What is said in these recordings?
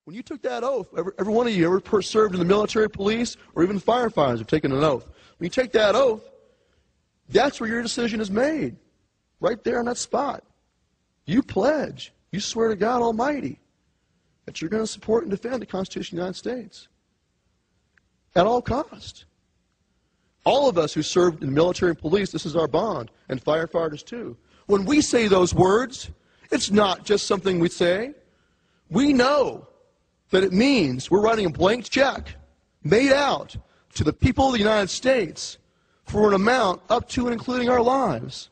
When you took that oath, every one of you ever served in the military, police, or even firefighters have taken an oath. When you take that oath, that's where your decision is made, right there on that spot. You pledge, you swear to God Almighty that you're going to support and defend the Constitution of the United States at all costs. All of us who served in the military and police, this is our bond, and firefighters too. When we say those words, it's not just something we say. We know that it means we're writing a blank check made out to the people of the United States for an amount up to and including our lives.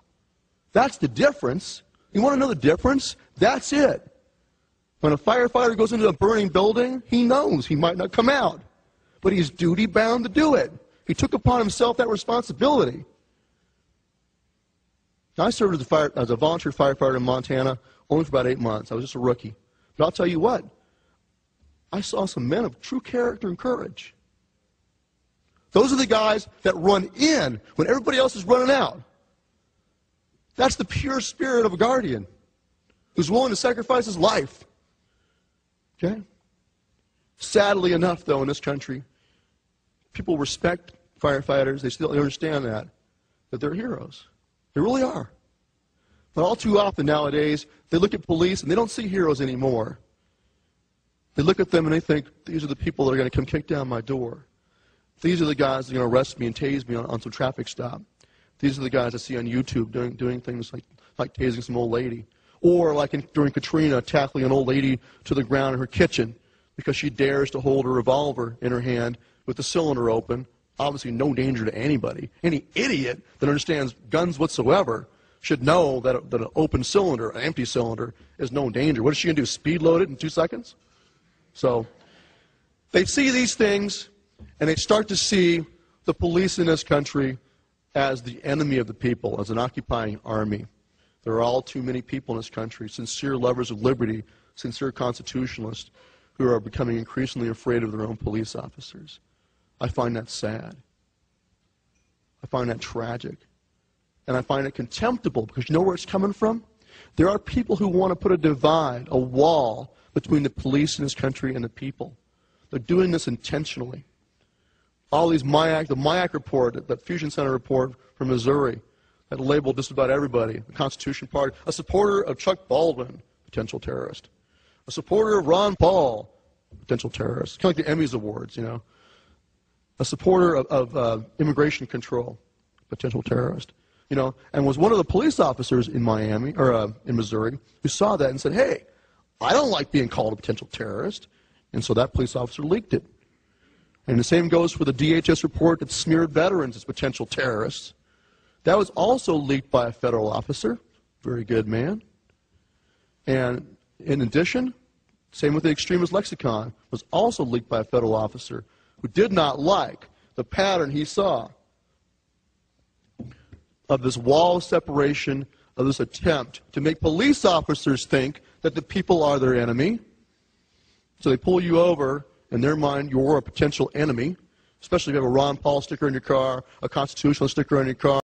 That's the difference. You want to know the difference? That's it. When a firefighter goes into a burning building, he knows he might not come out, but he's duty-bound to do it. He took upon himself that responsibility. I served as a volunteer firefighter in Montana only for about 8 months. I was just a rookie. But I'll tell you what, I saw some men of true character and courage. Those are the guys that run in when everybody else is running out. That's the pure spirit of a guardian who's willing to sacrifice his life. Okay? Sadly enough, though, in this country, people respect firefighters. They still understand that they're heroes. They really are. But all too often nowadays, they look at police and they don't see heroes anymore. They look at them and they think, these are the people that are going to come kick down my door. These are the guys that are going to arrest me and tase me on some traffic stop. These are the guys I see on YouTube doing things like tasing some old lady. Or like during Katrina, tackling an old lady to the ground in her kitchen because she dares to hold a revolver in her hand with the cylinder open. Obviously no danger to anybody. Any idiot that understands guns whatsoever should know that an open cylinder, an empty cylinder, is no danger. What is she going to do, speed load it in 2 seconds? So they see these things, and they start to see the police in this country as the enemy of the people, as an occupying army. There are all too many people in this country, sincere lovers of liberty, sincere constitutionalists, who are becoming increasingly afraid of their own police officers. I find that sad. I find that tragic. And I find it contemptible, because you know where it's coming from? There are people who want to put a divide, a wall, between the police in this country and the people. They're doing this intentionally. All these the MIAC report, that Fusion Center report from Missouri, that labeled just about everybody, the Constitution Party, a supporter of Chuck Baldwin, potential terrorist. A supporter of Ron Paul, potential terrorist. Kind of like the Emmys Awards, you know. A supporter of immigration control, potential terrorist. You know, and was one of the police officers in Miami, or in Missouri, who saw that and said, hey, I don't like being called a potential terrorist. And so that police officer leaked it. And the same goes for the DHS report that smeared veterans as potential terrorists. That was also leaked by a federal officer, very good man. And in addition, same with the extremist lexicon, was also leaked by a federal officer who did not like the pattern he saw of this wall of separation, of this attempt to make police officers think that the people are their enemy. So they pull you over. In their mind, you're a potential enemy, especially if you have a Ron Paul sticker in your car, a constitutional sticker on your car.